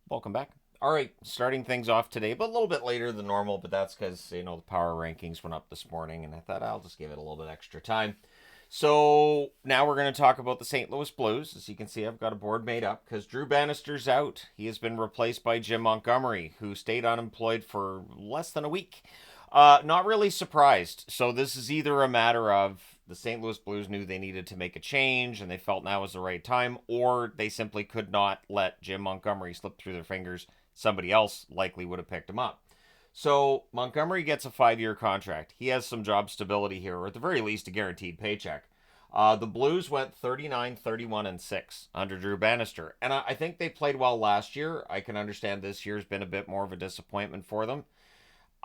Welcome back. All right, starting things off today, but a little bit later than normal, but that's because, the power rankings went up this morning, and I thought I'll just give it a little bit extra time. So now we're going to talk about the St. Louis Blues. As you can see, I've got a board made up because Drew Bannister's out. He has been replaced by Jim Montgomery, who stayed unemployed for less than a week. Not really surprised. So this is either a matter of the St. Louis Blues knew they needed to make a change and they felt now was the right time, or they simply could not let Jim Montgomery slip through their fingers. Somebody else likely would have picked him up. So Montgomery gets a 5-year contract. He has some job stability here, or at the very least, a guaranteed paycheck. The Blues went 39, 31, and 6 under Drew Bannister. And I think they played well last year. I can understand this year's been a bit more of a disappointment for them.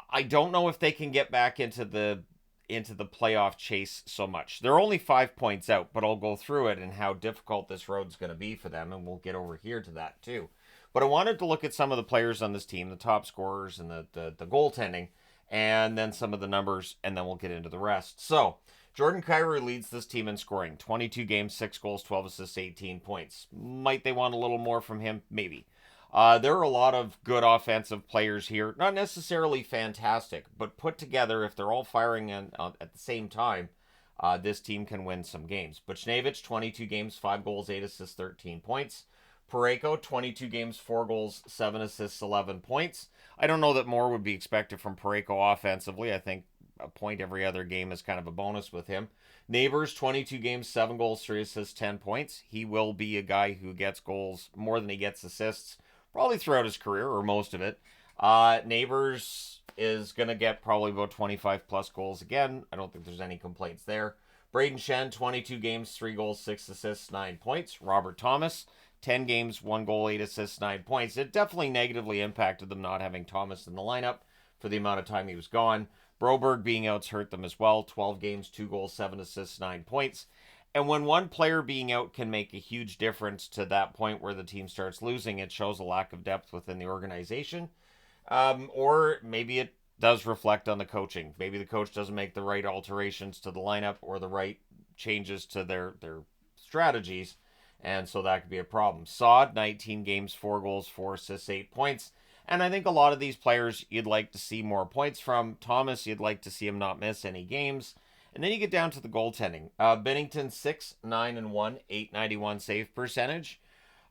I don't know if they can get back into the playoff chase so much. They're only 5 points out, but I'll go through it and how difficult this road's going to be for them, and we'll get over here to that too. But I wanted to look at some of the players on this team, the top scorers and the goaltending, and then some of the numbers, and then we'll get into the rest. So, Jordan Kyrou leads this team in scoring 22 games, 6 goals, 12 assists, 18 points. Might they want a little more from him? Maybe. There are a lot of good offensive players here. Not necessarily fantastic, but put together, if they're all firing at the same time, this team can win some games. Buchnevich, 22 games, 5 goals, 8 assists, 13 points. Parayko, 22 games, 4 goals, 7 assists, 11 points. I don't know that more would be expected from Parayko offensively. I think a point every other game is kind of a bonus with him. Neighbors, 22 games, 7 goals, 3 assists, 10 points. He will be a guy who gets goals more than he gets assists probably throughout his career or most of it. Neighbors is going to get probably about 25 plus goals again. I don't think there's any complaints there. Braden Shen, 22 games, 3 goals, 6 assists, 9 points. Robert Thomas, 10 games, 1 goal, 8 assists, 9 points. It definitely negatively impacted them not having Thomas in the lineup for the amount of time he was gone. Broberg being out's hurt them as well. 12 games, 2 goals, 7 assists, 9 points. And when one player being out can make a huge difference to that point where the team starts losing, it shows a lack of depth within the organization. Or maybe it does reflect on the coaching. Maybe the coach doesn't make the right alterations to the lineup or the right changes to their strategies. And so that could be a problem. Sod, 19 games, 4 goals, 4 assists, 8 points. And I think a lot of these players you'd like to see more points from. Thomas, you'd like to see him not miss any games. And then you get down to the goaltending. Binnington 6, 9, and 1, 891 save percentage.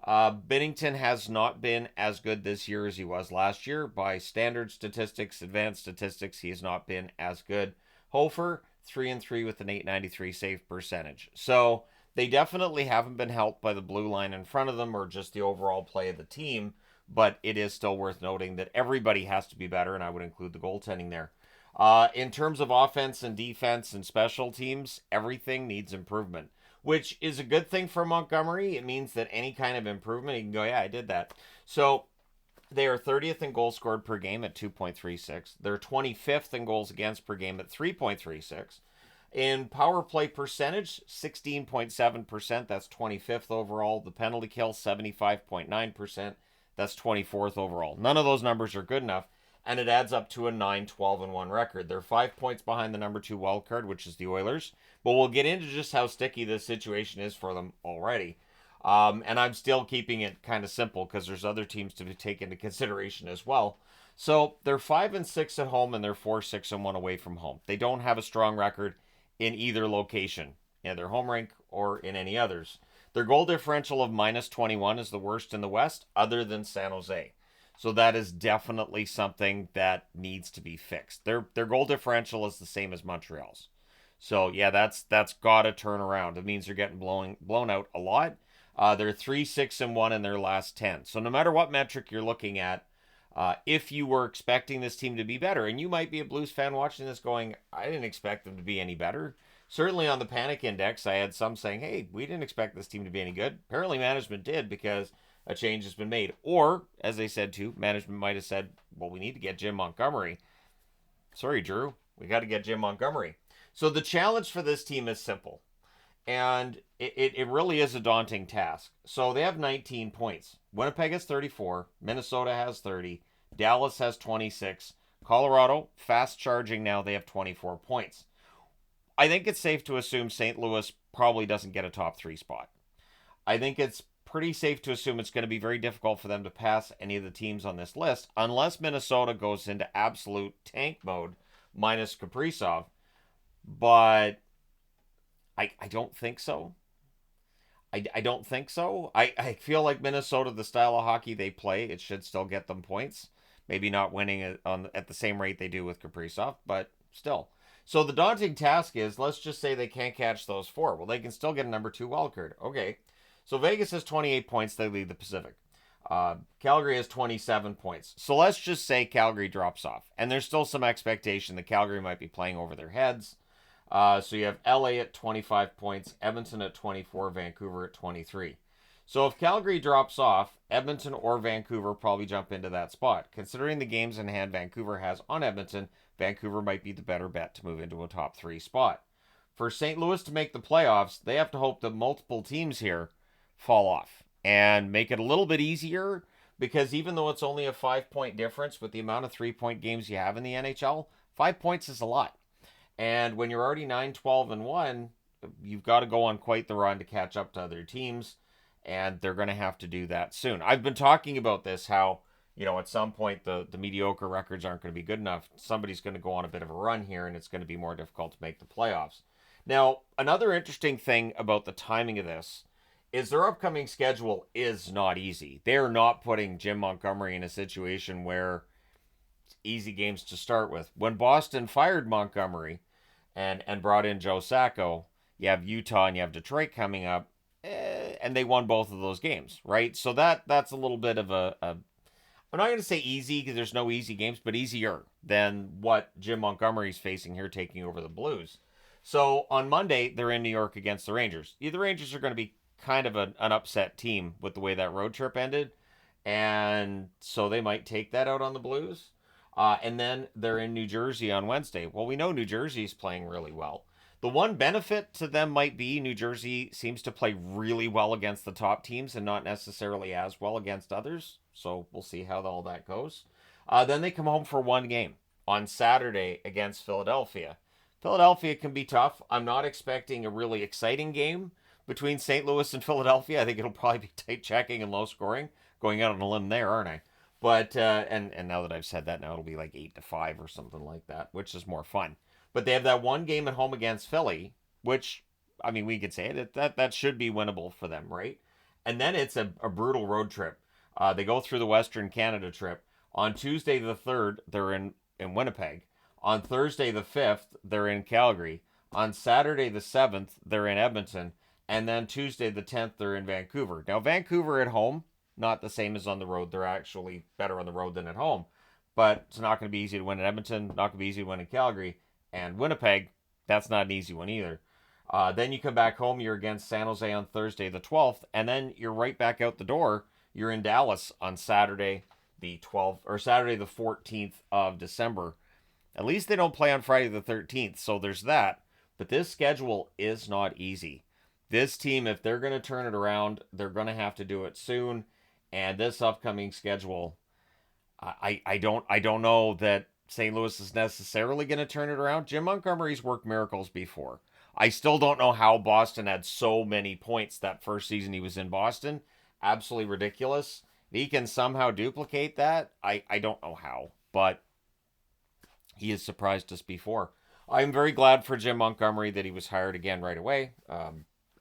Binnington has not been as good this year as he was last year. By standard statistics, advanced statistics, he has not been as good. Hofer, 3 and 3 with an 893 save percentage. So they definitely haven't been helped by the blue line in front of them or just the overall play of the team. But it is still worth noting that everybody has to be better, and I would include the goaltending there. In terms of offense and defense and special teams, everything needs improvement, which is a good thing for Montgomery. It means that any kind of improvement, he can go, yeah, I did that. So they are 30th in goals scored per game at 2.36. They're 25th in goals against per game at 3.36. In power play percentage, 16.7%. That's 25th overall. The penalty kill, 75.9%. That's 24th overall. None of those numbers are good enough, and it adds up to a 9, 12, and 1 record. They're 5 points behind the number 2 wild card, which is the Oilers. But we'll get into just how sticky this situation is for them already. And I'm still keeping it kind of simple because there's other teams to take into consideration as well. So they're 5 and 6 at home, and they're 4, 6, and 1 away from home. They don't have a strong record in either location, in their home rink or in any others. Their goal differential of minus 21 is the worst in the West, other than San Jose. So that is definitely something that needs to be fixed. Their goal differential is the same as Montreal's. So yeah, that's got to turn around. It means they're getting blown out a lot. They're 3, 6, and 1 in their last 10. So no matter what metric you're looking at, if you were expecting this team to be better, and you might be a Blues fan watching this going, I didn't expect them to be any better. Certainly on the panic index, I had some saying, hey, we didn't expect this team to be any good. Apparently management did because a change has been made. Or, as they said too, management might have said, well, we need to get Jim Montgomery. Sorry, Drew, we got to get Jim Montgomery. So the challenge for this team is simple. And it really is a daunting task. So they have 19 points. Winnipeg has 34. Minnesota has 30. Dallas has 26. Colorado, fast charging now, they have 24 points. I think it's safe to assume St. Louis probably doesn't get a top 3 spot. I think it's pretty safe to assume it's going to be very difficult for them to pass any of the teams on this list unless Minnesota goes into absolute tank mode minus Kaprizov. But I don't think so. I don't think so. I feel like Minnesota, the style of hockey they play, it should still get them points. Maybe not winning at the same rate they do with Kaprizov, but still. So the daunting task is, let's just say they can't catch those four. Well, they can still get a number 2 wild card. Okay. So Vegas has 28 points. They lead the Pacific. Calgary has 27 points. So let's just say Calgary drops off. And there's still some expectation that Calgary might be playing over their heads. So you have LA at 25 points, Edmonton at 24, Vancouver at 23. So if Calgary drops off, Edmonton or Vancouver probably jump into that spot. Considering the games in hand Vancouver has on Edmonton, Vancouver might be the better bet to move into a top 3 spot. For St. Louis to make the playoffs, they have to hope that multiple teams here fall off and make it a little bit easier, because even though it's only a 5-point difference with the amount of 3-point games you have in the NHL, 5 points is a lot. And when you're already 9-12-1, you've got to go on quite the run to catch up to other teams, and they're going to have to do that soon. I've been talking about this, how, at some point the mediocre records aren't going to be good enough. Somebody's going to go on a bit of a run here, and it's going to be more difficult to make the playoffs. Now, another interesting thing about the timing of this is their upcoming schedule is not easy. They're not putting Jim Montgomery in a situation where it's easy games to start with. When Boston fired Montgomery and brought in Joe Sacco, you have Utah and you have Detroit coming up, and they won both of those games, right? So that's a little bit of a I'm not going to say easy, because there's no easy games, but easier than what Jim Montgomery's facing here, taking over the Blues. So on Monday, they're in New York against the Rangers. The Rangers are going to be kind of an upset team with the way that road trip ended, and so they might take that out on the Blues. And then they're in New Jersey on Wednesday. Well, we know New Jersey's playing really well. The one benefit to them might be New Jersey seems to play really well against the top teams and not necessarily as well against others. So we'll see how all that goes. Then they come home for one game on Saturday against Philadelphia. Philadelphia can be tough. I'm not expecting a really exciting game between St. Louis and Philadelphia. I think it'll probably be tight checking and low scoring. Going out on a limb there, aren't I? But and now that I've said that, now it'll be like 8-5 or something like that, which is more fun. But they have that one game at home against Philly, which, I mean, we could say it, that should be winnable for them, right? And then it's a brutal road trip. They go through the Western Canada trip. On Tuesday the 3rd, they're in Winnipeg. On Thursday the 5th, they're in Calgary. On Saturday the 7th, they're in Edmonton. And then Tuesday the 10th, they're in Vancouver. Now, Vancouver at home, not the same as on the road. They're actually better on the road than at home. But it's not going to be easy to win in Edmonton, not going to be easy to win in Calgary. And Winnipeg, that's not an easy one either. Then you come back home, you're against San Jose on Thursday the 12th, and then you're right back out the door. You're in Dallas on Saturday the 12th, or Saturday the 14th of December. At least they don't play on Friday the 13th, so there's that. But this schedule is not easy. This team, if they're going to turn it around, they're going to have to do it soon. And this upcoming schedule, I don't know that St. Louis is necessarily going to turn it around. Jim Montgomery's worked miracles before. I still don't know how Boston had so many points that first season he was in Boston. Absolutely ridiculous. If he can somehow duplicate that, I don't know how, but he has surprised us before. I'm very glad for Jim Montgomery that he was hired again right away.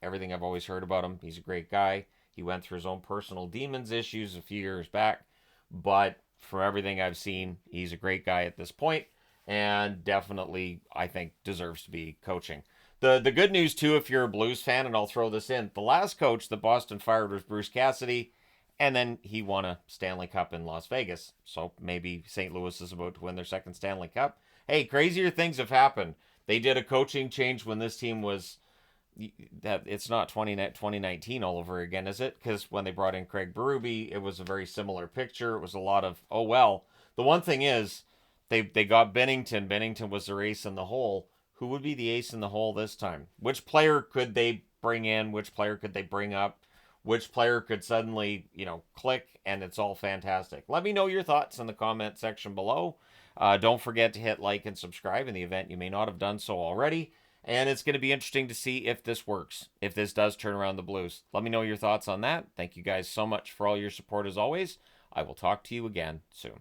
Everything I've always heard about him, he's a great guy. He went through his own personal demons issues a few years back, but from everything I've seen, he's a great guy at this point, and definitely, I think, deserves to be coaching. The good news, too, if you're a Blues fan, and I'll throw this in, the last coach that Boston fired was Bruce Cassidy, and then he won a Stanley Cup in Las Vegas, so maybe St. Louis is about to win their second Stanley Cup. Hey, crazier things have happened. They did a coaching change when this team was... that it's not 2019 all over again, is it? Because when they brought in Craig Berube, it was a very similar picture. It was a lot of, oh, well. The one thing is, they got Bennington. Bennington was their ace in the hole. Who would be the ace in the hole this time? Which player could they bring in? Which player could they bring up? Which player could suddenly, click, and it's all fantastic? Let me know your thoughts in the comment section below. Don't forget to hit like and subscribe in the event you may not have done so already. And it's going to be interesting to see if this works, if this does turn around the Blues. Let me know your thoughts on that. Thank you guys so much for all your support as always. I will talk to you again soon.